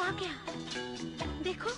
आ गया देखो।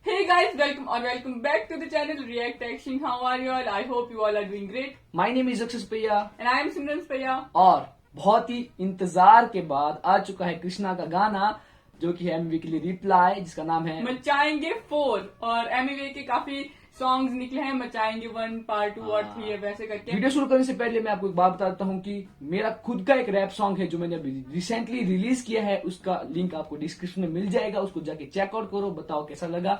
Hey guys, welcome back to the channel React Action. How are you all? I hope you all are doing great. My name is Akshay पैया And I am Simran Paya. और बहुत ही इंतजार के बाद आ चुका है कृष्णा का गाना जो कि है एमवी के लिए रिप्लाई, जिसका नाम है मचाएंगे 4 और एमवी के काफी सॉन्ग्स निकले हैं। मचाएंगे 1 पार्ट 2 और 3 वैसे करके। वीडियो शुरू करने से पहले मैं आपको एक बात बताता हूँ कि मेरा खुद का एक रैप सॉन्ग है जो मैंने अभी रिसेंटली रिलीज किया है। उसका लिंक आपको डिस्क्रिप्शन में मिल जाएगा, उसको जाके चेकआउट करो, बताओ कैसा लगा।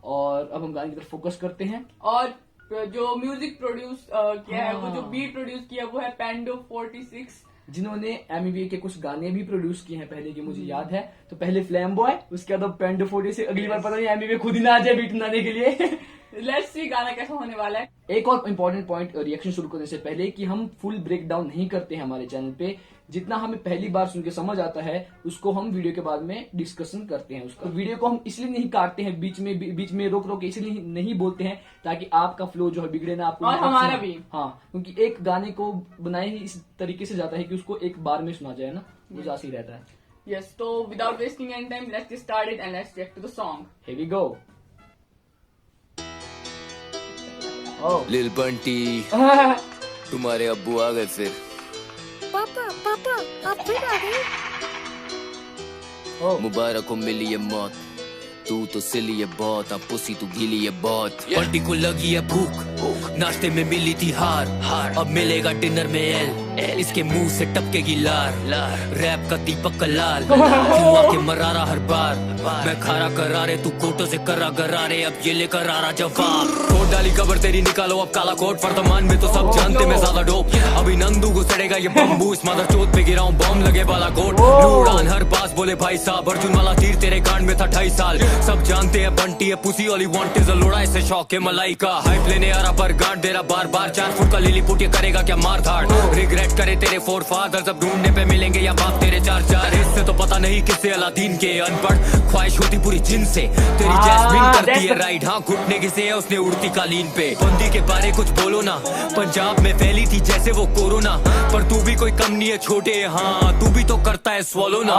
और अब हम गाने की तरफ फोकस करते हैं। और जो म्यूजिक प्रोड्यूस किया है, वो जो बीट प्रोड्यूस किया वो है पेंडो 46, जिन्होंने एमवी के कुछ गाने भी प्रोड्यूस किए हैं पहले, की मुझे याद है। तो पहले फ्लैम बॉय, उसके बाद पेंडो 46। अगली बार पता नहीं एमवी खुद ही ना आ जाए बीट बनाने के लिए। लेट्स सी गाना कैसा होने वाला है। एक और इम्पोर्टेंट पॉइंट रिएक्शन शुरू करने से पहले कि हम फुल ब्रेक डाउन नहीं करते हैं हमारे चैनल पे। जितना हमें पहली बार सुन के समझ आता है उसको हम वीडियो के बाद में डिस्कशन करते हैं। उसका वीडियो को हम इसलिए नहीं काटते हैं, बीच में रोक रोक के इसलिए नहीं बोलते हैं ताकि आपका फ्लो जो है बिगड़े ना, आपको और हमारा भी। हाँ, क्योंकि एक गाने को बनाए ही इस तरीके से जाता है कि उसको एक बार में सुना जाए ना, वो ज्यादा ही रहता है। यस, तो without wasting any time let's get started and let's check to the song. Here we go. Lil Bunty तुम्हारे अब्बू आ गए फिर। पापा आप फिर आ गए। मुबारक हो मिली है मौत, तू तो सिली है बहुत, अब पुसी तू गीली है बहुत। बंटी को लगी है भूख, नाश्ते में मिली थी हार, अब मिलेगा डिनर में एल, इसके मुंह से टपकेगी लार। रैप का दीपक का लाल, क्यों आके मरारा हर बार। मैं खारा करारे, तू कोटों से करा गरारे, अब ये लेकर आ रहा जवाब। कोट डाली कबर तेरी, निकालो अब काला कोट। वर्तमान में तो सब जानते मैं ज्यादा डोप, अभी नंदू को सड़ेगा ये बम्बू। इस मदर चौथ पे गिराऊं बॉम्ब, लगे वाला कोट। उड़ान हर पास बोले भाई साहब, अर्जुन वाला तीर तेरे कांड में था 28 साल। सब जानते हैं बंटी है pussy, all he want is a लोड़ा, ऐसे शौक है मलाई का। हाइप लेने आ रहा पर गांड दे रहा बार बार। 4 फुट का लिली पुट, ये करेगा क्या मार धाड़। रिग्रेट करे तेरे फोर फादर, अब ढूंढने पे मिलेंगे या बाप तेरे 4 इससे तो पता नहीं किससे अलादीन के। अनपढ़ ख्वाहिश होती पूरी जिन से, तेरी जैस्मिन करती है राइड। हाँ, घुटने किसे है उसने उड़ती कालीन पे। बंदी के बारे कुछ बोलो ना, पंजाब में फैली थी जैसे वो कोरोना। पर तू भी कोई कम नहीं है छोटे, हाँ तू भी तो करता है स्वॉलो ना।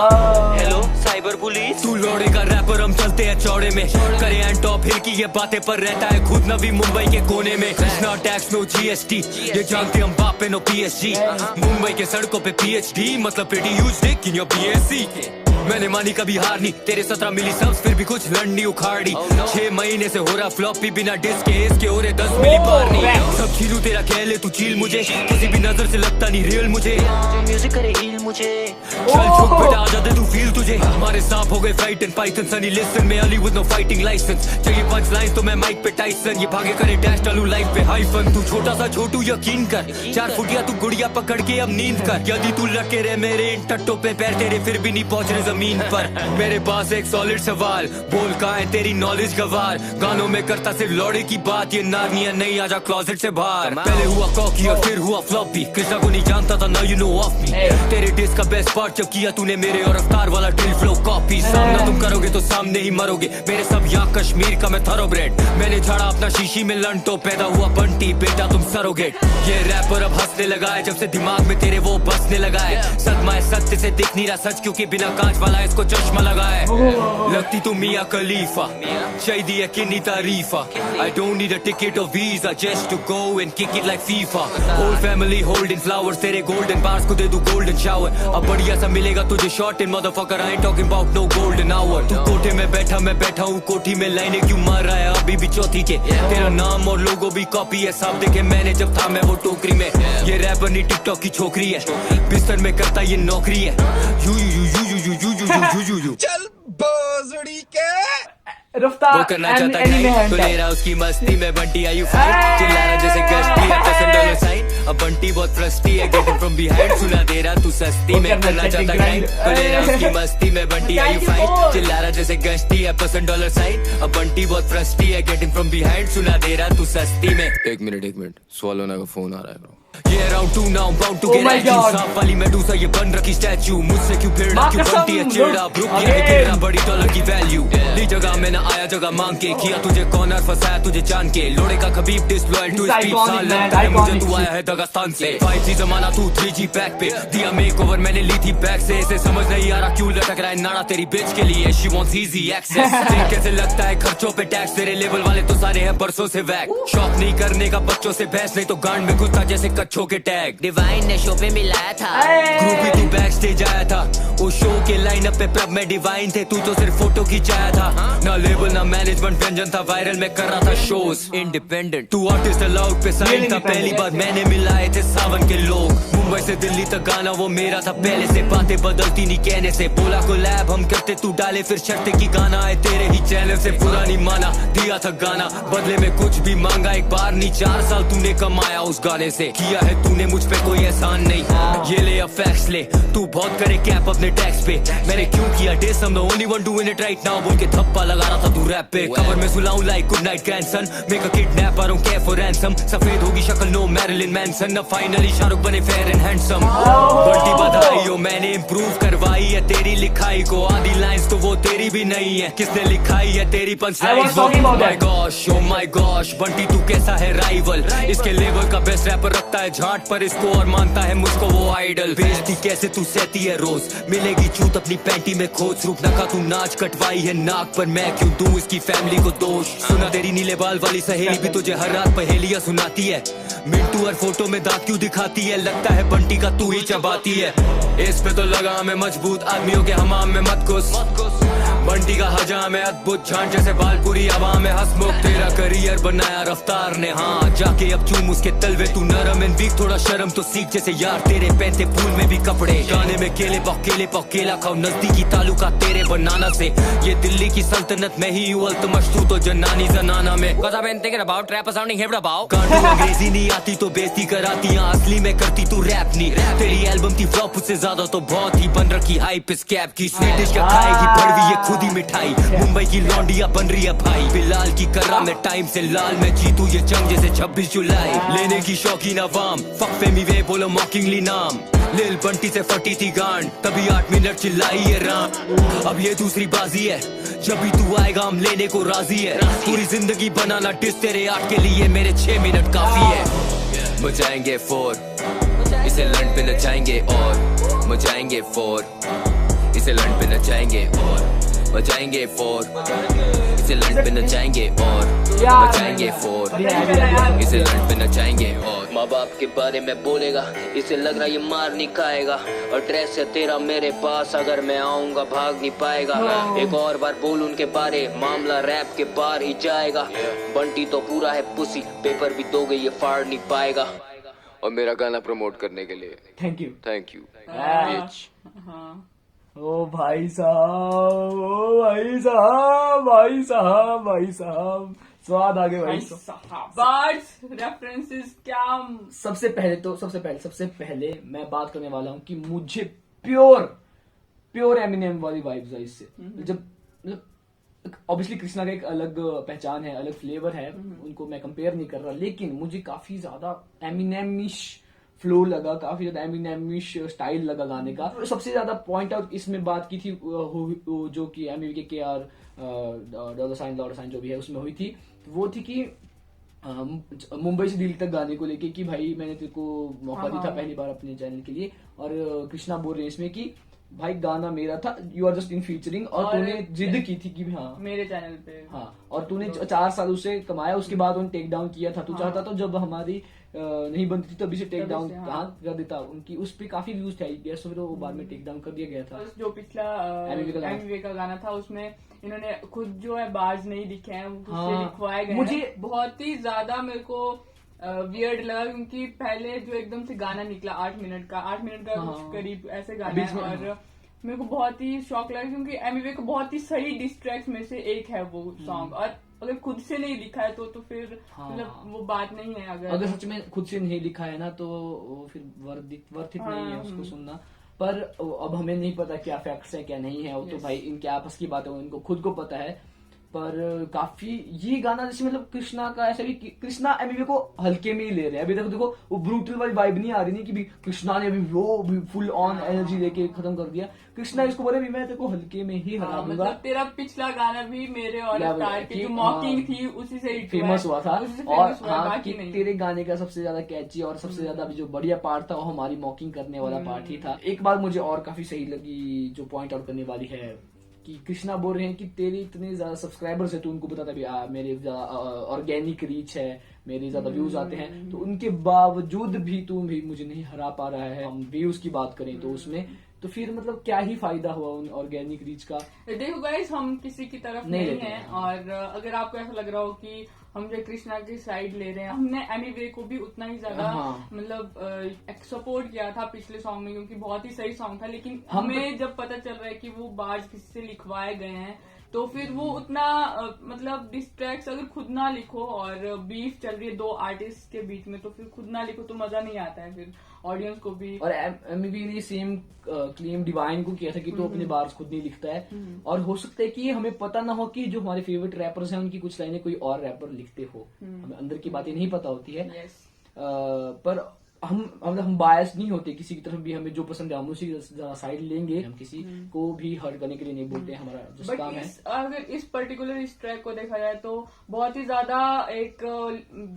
हेलो साइबर पुलिस, तू लौड़े का रैपर, हम चलते हैं चौड़े में। करे एंड टॉप हिल की ये बातें पर रहता है खुद नवी मुंबई के कोने में। कृष्णा टैक्स नो जीएसटी, ये जानते हम बाप पे नो पीएसजी। मुंबई के सड़कों पे पीएचडी मतलब pretty huge Dick in your BSc. मैंने मानी कभी हार नहीं, तेरे 17 मिली सब्स फिर भी कुछ लड़नी उखाड़ी। 6 महीने से हो रहा फ्लॉपी बिना डिस्क के, इसके हो रहे 10 मिली पार नहीं। सब छीलू तेरा कह ले तू चील, मुझे किसी भी नजर से लगता नहीं रियल मुझे। म्यूजिक करे हील मुझे। चल छुप बेटा आजा दे तू फील तुझे। हमारे सांप हो गए fight and python, Sonny Liston में Ali with no fighting license. चाहिए पंच लाइन तो मैं माइक पे टाइसन, ये भागे करे डैश डालू लाइफ पे हाइफन। तू छोटा सा छोटू यकीन कर, 4 फुटिया तू गुड़िया पकड़ के अब नींद कर। यदि तू लटके रहे मेरे इन टट्टों पे पैर तेरे फिर भी नहीं पहुंच रहे जमीन पर। मेरे पास एक सॉलिड सवाल, बोल कहाँ है तेरी नॉलेज गवार। गानों में करता सिर्फ लौड़े की बात, ये नारनिया नहीं आजा क्लोजेट से बाहर। पहले हुआ कॉकी और फिर हुआ फ्लॉपी, कृष्णा को नहीं जानता था, now you know of me. तेरे डिस्क का बेस्ट पार्ट जब किया तूने मेरे और अफ्तार वाला ड्रिल फ्लो कॉपी। सामना तुम करोगे तो सामने ही मरोगे, मेरे सब यहाँ कश्मीर का मैं थरोब्रेड। मैंने झाड़ा अपना शीशी में लन तो पैदा हुआ बंटी, बेटा तुम सरोगेट। ये रैपर अब हंसने लगा है जब से दिमाग में तेरे वो बसने लगा है। सदमा है सत्य से दिख नहीं रहा सच, क्योंकि बिना कांच वाला इसको चश्मा लगा है। लगती तू मियां खलीफा, चाहिए है किन्नी तारीफा। I don't need a ticket or visa just to go and kick it like FIFA. Whole family holding flowers, तेरे golden bars को दे दूं golden shower। अब बढ़िया सा मिलेगा तुझे short in motherfucker, I ain't talking about no golden hour। तू कोठे में बैठा मैं बैठा हूँ कोठी में, लाइनें क्यों मार रहा है अभी भी चौथी के। तेरा नाम और लोगो भी कॉपी है, सब देखे मैंने जब था मैं वो टोकरी में। ये रैपर नहीं टिकटॉक की छोकरी है, बिस्तर में करता ये नौकरी है। You you you you you you you you you चल बाजड़ी के रफ्तार वो करना चाहता है तो ले रहा उसकी मस्ती में। बंटी आयु फाइट, चिल्ला रहा जैसे गश्ती है, $1,000 साइन। अब बंटी बहुत फ्रस्टी है, गेटिंग फ्रॉम बिहाइंड, सुना दे रहा तू सस्ती में। करना चाहता है तो ले रहा उसकी मस्ती में। बंटी आयु फाइट, चिल्ला रहा जैसे गश्ती है, $1,000 साइन। अब बंटी बहुत फ्रस्टी है, गेटिंग फ्रॉम बिहाइंड, सुना दे रहा तू सस्ती में। एक मिनट स्वालोना का फोन आ रहा है। ये round 2 now bound to Oh get my at you God. सांप वाली मेडूसा ये बन रखी स्टैच्यू मुझसे क्यों भिड़ा माँ क्यों कसम, बनती है चिड़ा look ब्रुक ये again. तेरा बड़ी डॉलर की वैल्यू ली जगह में ना आया जगह मांग के किया तुझे कॉर्नर फंसाया तुझे जान के लोड़े का Khabib disloyal to It's speed iconic, साल man, लगता है मुझे iconic तू आया है दगास्तान से 5G जमाना तू 3G बैक पे दिया मेकओवर मैंने ली थी बैक से इसे समझ नहीं आ रहा क्यों लटक रहा है नाड़ा तेरी बेच के लिए शी वांट्स इजी एक्सेस कैसे लगता है खर्चों पे टैक्स तेरे लेवल वाले तो सारे हैं बरसों से वैक शॉप नहीं करने का बच्चों से बहस नहीं तो गांड में घुसता जैसे कच्छों के टैग डिवाइन ने शो पे मिलाया था ग्रुप ही तू बैक स्टेज आया था वो शो के लाइनअप पे प्रब में डिवाइन थे तू तो सिर्फ फोटो खिंचाया था ना लेबल ना मैनेजमेंट व्यंजन था वायरल में कर रहा था शोज इंडिपेंडेंट तू आर्टिस्ट अलाउड पे साइन था पहली बार मैंने मिलाए थे सावन के लोग मुंबई से दिल्ली तक गाना वो मेरा था पहले से बातें बदलती नहीं कहने से बोला को लैब हम करते तू डाले फिर शर्त की गाना आए तेरे ही चैनल से पूरा नहीं माना दिया था गाना बदले में कुछ भी मांगा एक बार नहीं 4 साल तूने कमाया उस गाने से किया है तूने मुझ पे कोई एहसान नहीं ये ले अब फैक्स ले तू बहुत करे कैप अपने टैक्स पे मैंने क्यों किया डेस I'm the only one doing it right now बोल के थप्पा लगा रहा था तू रैप पे कवर में सुलाऊं like good night grandson make a kidnap I don't care for ransom सफेद होगी शक्ल नो मैरिलिन मैनसन अब फाइनली शाहरुख बने फेयर एंड हैंडसम बड़ी बधाई हो मैंने इम्प्रूव करवाई है तेरी लिखाई को आधी लाइंस तो वो तेरी भी नहीं है किसने लिखाई है तेरी punch lines my gosh oh my gosh Bunty तू कैसा है राइवल इसके लेवल का बेस्ट रैपर रखता है झांट पर इसको और मानता है मुझको वो आइडल बेइज्जती कैसे तू सहती है रोज मिलेगी चूत अपनी पैंटी में खोज रूप नखा तू नाच कटवाई है नाक पर मैं क्यों दूं इसकी फैमिली को दोष सुना तेरी नीले बाल वाली सहेली भी तुझे हर रात पहेलियां सुनाती है मिंटू हर फोटो में दाग क्यों दिखाती है लगता है बंटी का तू ही चबाती है इस पे तो लगा मैं मजबूत आदमियों के हमाम में मत घुस बंटी का हजाम है अद्भुत झांट जैसे बालपुरी हवा में हंसमुख तेरा करियर बनाया रफ्तार ने हाँ जाके अब चूम उसके तलवे तू नरम एंड वीक थोड़ा शर्म तो सीख जैसे यार तेरे पहनते फूल में भी कपड़े गाने में केले केला खाओ नजदीकी तालुका तेरे बनाना से ये दिल्ली की सल्तनत में ही हुआ तो मशहूर तो जनानी जनाना में Cause I've been thinking about rap sounding hip about कांटू अंग्रेजी नहीं आती तो बेइज्जती कराती असली में करती तू रैप नहीं तेरी एल्बम थी फ्लॉप उससे ज्यादा तो बहुत ही बन रखी हाइप इस कैप की स्वीट क्या खाएगी भड़वी ये खुद ही मिठाई मुंबई की लौंडिया बन रही है भाई बिलाल की कर्रा में टाइम से लाल में जीतू ये जंग जैसे 26 जुलाई लेने की शौकीन अवाम फक फेमी वे बोलो मॉकिंगली नाम लिल बंटी से फटी थी गांड तभी 8 मिनट चिल्लाई ये राम अब ये दूसरी बाजी है जब भी तू आएगा हम लेने को राजी है पूरी जिंदगी बनाना डिस तेरे 8 के लिए मेरे 6 मिनट काफी है मचाएंगे 4 इसे लंड पे नचाएंगे और मचाएंगे 4 इसे लंड पे नचाएंगे और बचाएंगे 4 इसे लंड पे नचाएंगे और बचाएंगे 4 इसे लंड पे नचाएंगे और माँ बाप के बारे में बोलेगा इसे लग रहा ये मार नहीं खाएगा और ड्रेस है तेरा मेरे पास अगर मैं आऊंगा भाग नहीं पाएगा एक और बार बोल उनके बारे मामला रैप के बाहर ही जाएगा बंटी तो पूरा है पुसी पेपर भी दोगे ये फाड़ नहीं पाएगा और मेरा गाना प्रमोट करने के लिए थैंक यू थैंक यू ओ भाई साहब ओ भाई साहब भाई साहब भाई साहब स्वाद आ गए भाई साहब बर्ड्स रेफरेंसेस क्या सबसे पहले मैं बात करने वाला हूँ कि मुझे प्योर एमिनेम वाली वाइब्स आई इससे जब मतलब ऑब्वियसली कृष्णा का एक अलग पहचान है अलग फ्लेवर है उनको मैं कंपेयर नहीं कर रहा लेकिन मुझे काफी ज्यादा एमिनेमिश फ्लो लगा काफी ज्यादा एमिनेमिश स्टाइल लगा गाने का सबसे ज्यादा पॉइंट आउट इसमें बात की थी जो कि एमवी के आर डॉलर साइन जो भी है उसमें हुई थी वो थी कि मुंबई से दिल्ली तक गाने को लेके कि भाई मैंने तेरे को मौका दिया था पहली बार अपने चैनल के लिए और कृष्णा बोल रहे इसमें कि भाई गाना मेरा था you are just in featuring और तूने जिद की थी कि हाँ मेरे चैनल पे हाँ और तूने 4 साल उसे कमाया उसके बाद उन्हें टेक डाउन किया था तू चाहता तो जब हमारी नहीं बनती थी तभी से टेक डाउन कर देता उनकी उस पे काफी व्यूज थे आई फिर वो बाद में टेक डाउन कर दिया गया था जो पिछला एमवी का गाना था उसमें इन्होंने खुद जो है बाज नहीं लिखे हैं उससे लिखवाए गए मुझे बहुत ही ज्यादा मेरे को वियर्ड लगा क्योंकि पहले जो एकदम से गाना निकला 8 मिनट का कुछ करीब ऐसे गाना है और मेरे को बहुत ही शौक लगा क्योंकि एमवी को बहुत ही सही डिस्ट्रैक्ट में से एक है वो सॉन्ग और अगर खुद से नहीं लिखा है तो फिर मतलब वो बात नहीं है अगर सच में खुद से नहीं लिखा है ना तो वो फिर वर्थ इट नहीं है उसको सुनना पर अब हमें नहीं पता क्या फैक्ट्स है क्या नहीं है वो तो भाई इनके आपस की बात है इनको खुद को पता है पर काफी ये गाना जैसे मतलब कृष्णा का ऐसा भी कृष्णा एमवी को हल्के में ही ले रहे हैं। अभी तक देखो वो ब्रूटल वाली वाइब नहीं आ रही नहीं कि भी कृष्णा ने अभी वो फुल ऑन एनर्जी लेके खत्म कर दिया। कृष्णा इसको बोले भी मैं तेरे को हल्के में ही हरा दूंगा। मतलब तेरा पिछला गाना भी मेरे और स्टार की जो मॉकिंग थी उसी से फेमस हुआ था। और हाँ कि तेरे गाने का सबसे ज्यादा कैची और सबसे ज्यादा जो बढ़िया पार्ट था वो हमारी मॉकिंग करने वाला पार्ट ही था। एक बात मुझे और काफी सही लगी जो पॉइंट आउट करने वाली है कि कृष्णा बोल रहे हैं कि तेरे इतने ज्यादा सब्सक्राइबर्स है तो उनको पता था मेरे ऑर्गेनिक रीच है, मेरे ज्यादा व्यूज आते हैं, तो उनके बावजूद भी तू भी मुझे नहीं हरा पा रहा है। हम व्यूज की बात करें तो उसमें तो फिर मतलब क्या ही फायदा हुआ उन ऑर्गेनिक रीच का। देखो गाइस, हम किसी की तरफ नहीं हैं और अगर आपको ऐसा लग रहा हो कि हम जो कृष्णा की साइड ले रहे हैं, हमने एमी को भी उतना ही ज्यादा मतलब सपोर्ट किया था पिछले सॉन्ग में क्योंकि बहुत ही सही सॉन्ग था। लेकिन हमें जब पता चल रहा है कि वो बार्स किसी से लिखवाए गए हैं तो फिर वो उतना मतलब डिस्ट्रैक्ट अगर खुद ना लिखो और बीफ चल रही है दो आर्टिस्ट के बीच में तो फिर खुद ना लिखो तो मजा नहीं आता है फिर ऑडियंस को भी। और एमवी ने सेम क्लेम डिवाइन को किया था कि तो अपने बार्स खुद नहीं लिखता है और हो सकता है कि हमें पता ना हो कि जो हमारे फेवरेट रैपर्स हैं उनकी कुछ लाइनें कोई और रैपर लिखते हो, हमें अंदर की बातें नहीं पता होती है। पर हम बायस नहीं होते किसी की तरफ भी, हमें जो पसंद है हम उसी ज्यादा साइड लेंगे, हम किसी को भी हर्ट करने के लिए नहीं बोलते हैं, हमारा जो काम है। अगर इस पर्टिकुलर इस ट्रैक को देखा जाए तो बहुत ही ज्यादा एक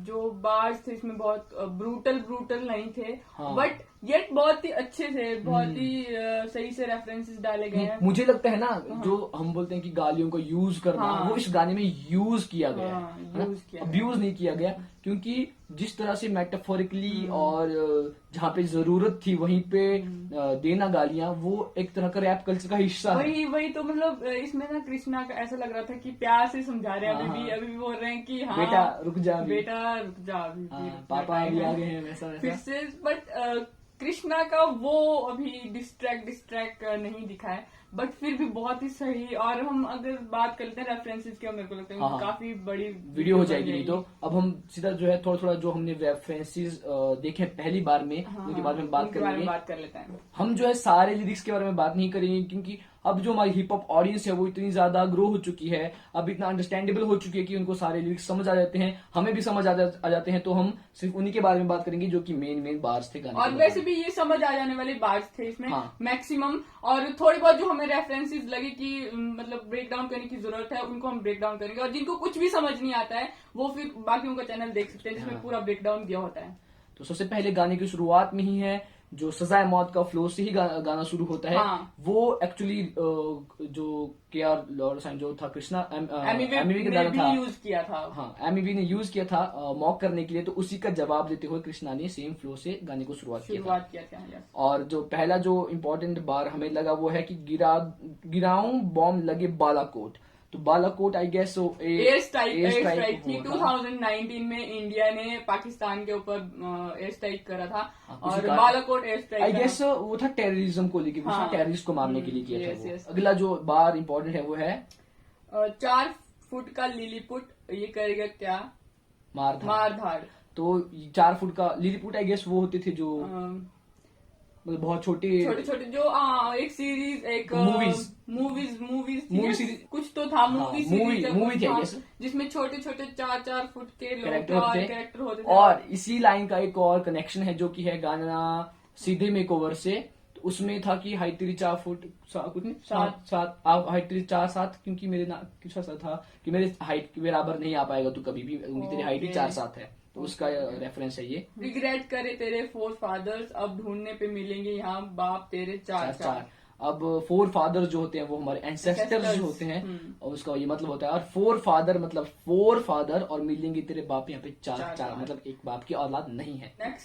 जो बार्स थे इसमें बहुत ब्रूटल नहीं थे, बट येट बहुत ही अच्छे थे, बहुत ही सही से रेफरेंसेस डाले गए हैं। मुझे लगता है ना जो हम बोलते हैं कि गालियों का यूज करना वो इस गाने में यूज किया गया है, अब्यूज नहीं किया गया, क्योंकि जिस तरह से मेटाफोरिकली और जहाँ पे जरूरत थी वहीं पे देना गालियां, वो एक तरह का रैप कल्चर का हिस्सा है। वही तो मतलब इसमें ना कृष्णा का ऐसा लग रहा था कि प्यार से समझा रहे हैं, अभी भी बोल रहे हैं कि हाँ बेटा रुक जा अभी पापा अभी आ गए हैं वैसा फिर से। बट कृष्णा का वो अभी डिस्ट्रैक्ट नहीं दिखा है, बट फिर भी बहुत ही सही। और हम अगर बात करते हैं रेफरेंसेस की, मेरे को लगता है काफी बड़ी वीडियो हो जाएगी। नहीं तो अब हम सीधा जो है थोड़ा जो हमने रेफरेंसेस देखे पहली बार में उनके बारे में बात कर लेते हैं। हम जो है सारे लिरिक्स के बारे में बात नहीं करेंगे क्योंकि अब जो हमारी हिप हॉप ऑडियंस है वो इतनी ज्यादा ग्रो हो चुकी है, अब इतना अंडरस्टैंडेबल हो चुकी है कि उनको सारे लिरिक्स समझ आ जाते हैं, हमें भी समझ आ जाते हैं। तो हम सिर्फ उन्हीं के बारे में बात करेंगे जो कि मेन बार्स थे गाने। और वैसे भी ये समझ आ जाने वाले बार्स थे इसमें मैक्सिमम, और थोड़ी बहुत जो हमें रेफरेंसेस लगे कि मतलब ब्रेक डाउन करने की जरूरत है उनको हम ब्रेक डाउन करेंगे, और जिनको कुछ भी समझ नहीं आता है वो फिर बाकियों का चैनल देख सकते हैं जिसमें पूरा ब्रेक डाउन दिया होता है। तो सबसे पहले गाने की शुरुआत में ही है जो सजाए मौत का फ्लो से ही गाना शुरू होता है। वो एक्चुअली जो केआर लॉर्ड जो था कृष्णा एमवी का गाना था, यूज किया था। हाँ, एमवी ने यूज किया था मॉक करने के लिए, तो उसी का जवाब देते हुए कृष्णा ने सेम फ्लो से गाने को शुरुआत किया था। और जो पहला जो इम्पोर्टेंट बार हमें लगा वो है कि गिराऊं बॉम्ब लगे बालाकोट। तो Balakot I guess air strike थी 2019 में इंडिया ने पाकिस्तान के ऊपर एयर स्ट्राइक करा था, और Balakot air strike I guess वो था टेररिज्म को लेकर, टेररिस्ट को मारने के लिए किया था। अगला जो बार इम्पोर्टेंट है वो है 4 फुट का लिलीपुट ये करेगा क्या मारधाड़। तो 4 फुट का लिलीपुट आई गेस वो होते थे जो मतलब बहुत छोटे जो एक सीरीज एक मूवीज कुछ तो था, मूवी थी जिसमें छोटे 4 फुट के कैरेक्टर होते थे। और इसी लाइन का एक और कनेक्शन है जो कि है गाना सीधे मेकओवर से। तो उसमें था कि हाइट तेरी 4 फुट कुछ नहीं 7 हाइट तेरी 4-7 क्योंकि मेरे कुछ ऐसा था कि मेरे हाइट के बराबर नहीं आ पाएगा तू कभी भी, तेरी हाइट ही 4-7 है। तो उसका रेफरेंस है ये। रिग्रेट करे तेरे 4 फादर्स अब ढूंढने पे मिलेंगे यहाँ बाप तेरे 4। अब 4 फादर जो होते हैं वो हमारे एंसेस्टर्स जो होते हैं, और उसका ये मतलब होता है। और 4 फादर मतलब 4 फादर और मिलेंगे तेरे बाप यहाँ पे 4 मतलब एक बाप की औलाद नहीं है।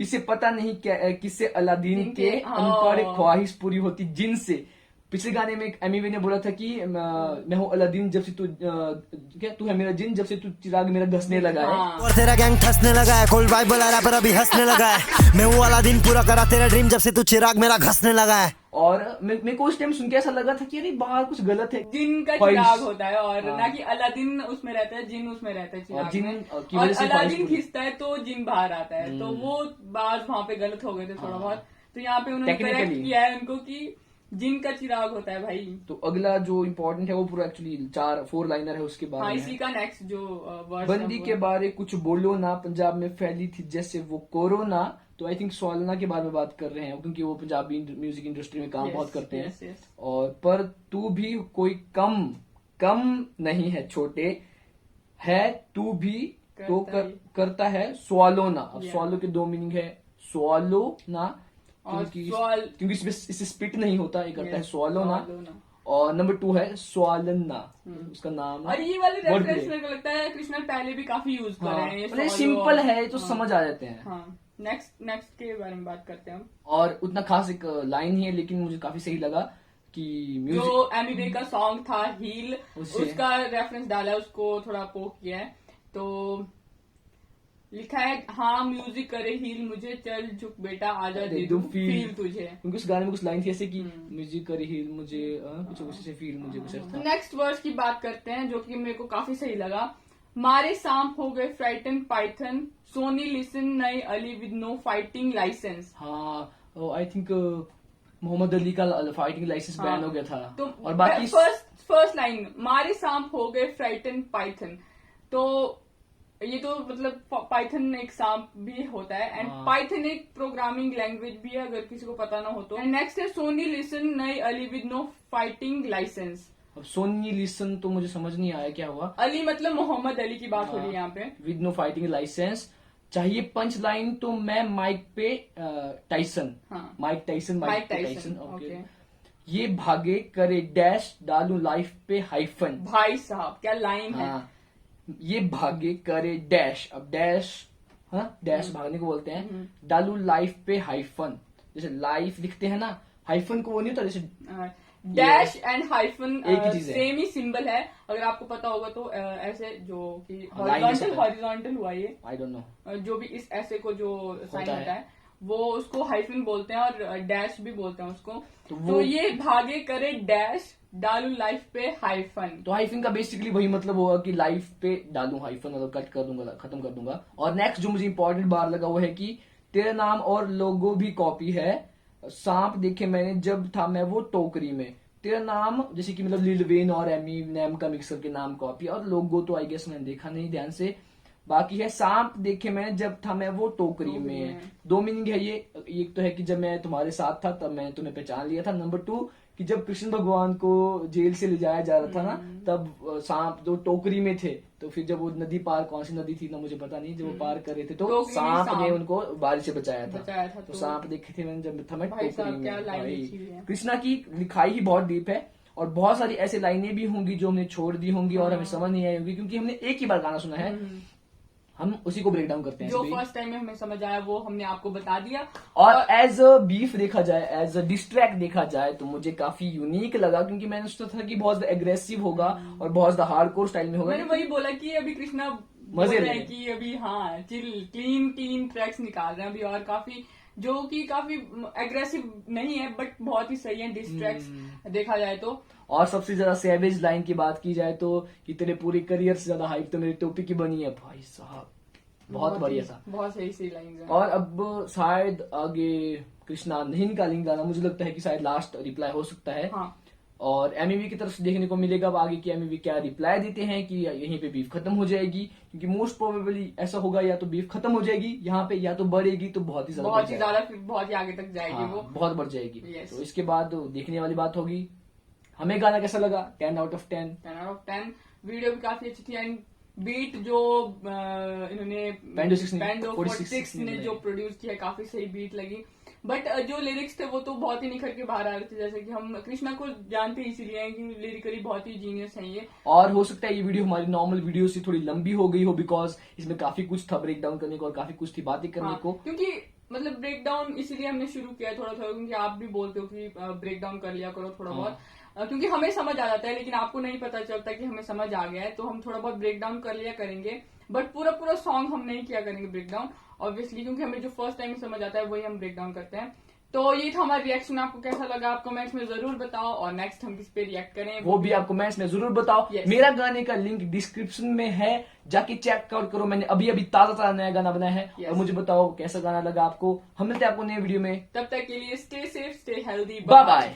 इसे पता नहीं किससे अलादीन के अनपढ़ ख्वाहिश पूरी होती जिनसे। पिछले गाने में एमवी ने बोला था कि मैं हूँ अलादीन जब से तू है मेरा जिन जब से तू चिराग मेरा घसने लगा है। और तेरा गैंग ठसने लगा है, कोल्ड वाइब वाला रैपर अभी हंसने लगा है। मैं हूँ अलादीन पूरा करा तेरा ड्रीम जब से तू चिराग मेरा घसने लगा है। और मेरे को उस टाइम सुन के ऐसा लगा था कि अरे बाहर कुछ गलत है। जिन का चिराग होता है और ना कि अलादीन उसमें रहता है, जिन उसमें रहता है चिराग में। और अलादीन खींचता है तो जिन बाहर आता है, तो वो बात वहाँ पे गलत हो गए थे थोड़ा बहुत। तो यहाँ पे उन्होंने करेक्ट किया है उनको कि जिन का चिराग होता है भाई। तो अगला जो इम्पोर्टेंट है वो पूरा एक्चुअली 4 लाइनर है, उसके हाँ, बाद इसी का नेक्स्ट जो वर्ड बंदी के बारे कुछ बोलो ना, पंजाब में फैली थी जैसे वो कोरोना। तो आई थिंक स्वालना के बारे में बात कर रहे हैं, क्योंकि वो पंजाबी म्यूजिक इंडस्ट्री में काम बहुत करते हैं। और पर तू भी कोई कम नहीं है छोटे, है तू भी तो करता है स्वालो ना। अब स्वालो के 2 मीनिंग है, स्वालो ना क्योंकि इससे स्पिट नहीं होता, ये करता है स्वालो ना। और नंबर 2 है स्वालना, उसका नाम। और ये वाले रेफरेंस मेरे को लगता है कृष्णा पहले भी काफी यूज कर रहे हैं। सिंपल है तो समझ आ जाते हैं। हाँ, नेक्स्ट के बारे में बात करते हैं हम। और उतना खास एक लाइन ही है, लेकिन मुझे काफी सही लगा कि म्यूजिक जो एमी का सॉन्ग था हील, उसका रेफरेंस डाला है, उसको थोड़ा पोक किया है। तो लिखा है, हाँ म्यूजिक करे हील मुझे, चल झुक बेटा आजा दे दूं फील तुझे। क्योंकि उस गाने में कुछ लाइन थी ऐसे कि म्यूजिक करे हील मुझे, कुछ से फील मुझे कुछ ऐसा। नेक्स्ट वर्ड्स की बात करते हैं, जो कि मेरे को काफी सही लगा। मारे सांप हो गए फ्राइटन पाइथन, सोनी लिसन नई Ali with no fighting licence. हाँ, आई थिंक मोहम्मद अली का फाइटिंग लाइसेंस बैन हो गया था। तो और बाकी फर्स्ट लाइन, मारे सांप हो गए फ्राइटन पाइथन, तो ये तो मतलब पाइथन एक सांप भी होता है, एंड पाइथन एक प्रोग्रामिंग लैंग्वेज भी है, अगर किसी को पता ना हो तो। एंड नेक्स्ट है सोनी लिसन नई Ali with no fighting licence. अब सोनी लिसन तो मुझे समझ नहीं आया क्या हुआ। अली मतलब मोहम्मद अली की बात हो रही है यहाँ पे। विद नो फाइटिंग लाइसेंस चाहिए पंच लाइन, तो मैं माइक पे टाइसन, माइक टाइसन ओके। ये भागे करे डैश, डालू लाइफ पे हाइफन। भाई साहब क्या लाइन है। ये भागे करे डैश, अब डैश डैश भागने को बोलते हैं, डालू लाइफ पे हाइफन। जैसे लाइफ लिखते हैं ना, हाइफन को वो नहीं होता, जैसे डैश एंड हाइफन एक ही चीज है, सेम ही सिंबल है। अगर आपको पता होगा तो ऐसे जो कि हॉरिजॉन्टल हुआ ये, आई डोंट नो, जो भी इस ऐसे को जो साइन होता है वो उसको हाइफन बोलते हैं, और डैश भी बोलते हैं उसको। तो ये भागे करे डैश, डालू लाइफ पे हाइफन। तो हाइफन का बेसिकली वही मतलब होगा कि लाइफ पे डालू हाइफन, मतलब कट कर दूंगा, खत्म कर दूंगा। और नेक्स्ट जो मुझे इंपॉर्टेंट बार लगा वो है कि तेरा नाम और लोगो भी कॉपी है, सांप देखे मैंने जब था मैं वो टोकरी में। तेरा नाम जैसे कि मतलब लिल वेन और एमी नेम का मिक्सर के नाम कॉपी, और लोगो तो आई गेस मैंने देखा नहीं ध्यान से। बाकी है सांप देखे मैंने जब था मैं वो टोकरी में। 2 मीनिंग है ये। एक तो है कि जब मैं तुम्हारे साथ था तब मैं तुम्हें पहचान लिया था। नंबर 2 कि जब कृष्ण भगवान को जेल से ले जाया जा रहा था ना, तब सांप जो टोकरी में थे, तो फिर जब वो नदी पार, कौन सी नदी थी ना मुझे पता नहीं, जब वो पार कर रहे थे तो सांप ने उनको बारिश से बचाया था। तो सांप देखे थे मैंने जब था मैं टोकरी में। कृष्णा की लिखाई ही बहुत डीप है, और बहुत सारी ऐसी लाइनें भी होंगी जो हमने छोड़ दी होंगी और हमें समझ नहीं आई होंगी, क्योंकि हमने एक ही बार गाना सुना है, हम उसी को ब्रेक डाउन करते हैं। जो फर्स्ट टाइम में हमें समझ आया वो हमने आपको बता दिया। और एज अ बीफ देखा जाए, एज अ डिस्ट्रैक्ट देखा जाए, तो मुझे काफी यूनिक लगा, क्योंकि मैंने सोचा था कि बहुत ज्यादा एग्रेसिव होगा और बहुत ज्यादा हार्डकोर स्टाइल में होगा। मैंने वही बोला कि अभी कृष्णा मजे रहे हैं कि अभी क्लीन ट्रैक्स निकाल रहे हैं अभी, और काफी जो कि काफी एग्रेसिव नहीं है बट बहुत ही सही है डिस्ट्रैक्ट्स देखा जाए तो। और सबसे ज्यादा सैवेज लाइन की बात की जाए तो कि तेरे पूरे करियर से ज्यादा हाइप तो मेरी टोपी की बनी है भाई साहब, बहुत बढ़िया सा, बहुत सही लाइन है। और अब शायद आगे कृष्णा नहीं निकालेंगे गाना, मुझे लगता है कि शायद लास्ट रिप्लाई हो सकता है। हाँ। और एमईवी की तरफ से देखने को मिलेगा अब आगे की एमईवी क्या रिप्लाई देते हैं, कि यहीं पे बीफ खत्म हो जाएगी, क्योंकि मोस्ट प्रोबेबली ऐसा होगा या तो बीफ खत्म हो जाएगी यहाँ पे, या तो बढ़ेगी तो बहुत ही आगे तक जाएगी। वो बहुत बढ़ जाएगी। तो इसके बाद देखने वाली बात होगी। हमें गाना कैसा लगा? 10 out of 10। 10 out of 10। Video भी काफी अच्छी थी, एंड बीट जो इन्होंने बैंडो 46 ने जो प्रोड्यूस किया काफी सही बीट लगी, बट जो लिरिक्स थे वो तो बहुत ही निखर के बाहर आ रहे थे। जैसे कि हम कृष्णा को जानते इसीलिए हैं कि लिरिकली बहुत ही जीनियस है ये। और हो सकता है ये वीडियो हमारी नॉर्मल वीडियो से थोड़ी लंबी हो गई हो, बिकॉज इसमें काफी कुछ था ब्रेक डाउन करने को और काफी कुछ थी बातें करने को। क्योंकि मतलब ब्रेक डाउन इसीलिए हमने शुरू किया थोड़ा थोड़ा, क्योंकि आप भी बोलते हो कि ब्रेक डाउन कर लिया करो थोड़ा बहुत, क्योंकि हमें समझ आ जाता है लेकिन आपको नहीं पता चलता कि हमें समझ आ गया है, तो हम थोड़ा बहुत ब्रेक डाउन कर लिया करेंगे, बट पूरा सॉन्ग हम नहीं किया करेंगे ब्रेक डाउन ऑब्वियसली, क्योंकि हमें जो फर्स्ट टाइम समझ आता है वही हम ब्रेक डाउन करते हैं। तो ये था हमारा रिएक्शन। आपको कैसा लगा आप कमेंट्स में जरूर बताओ, और नेक्स्ट हम किस पे रिएक्ट करें वो भी आप कमेंट्स में जरूर बताओ। मेरा गाने का लिंक डिस्क्रिप्शन में है, जाके चेकआउट करो। मैंने अभी ताजा नया गाना बनाया है। और मुझे बताओ कैसा गाना लगा आपको। हम मिलते हैं आपको नए वीडियो में, तब तक के लिए stay safe, stay healthy, bye bye.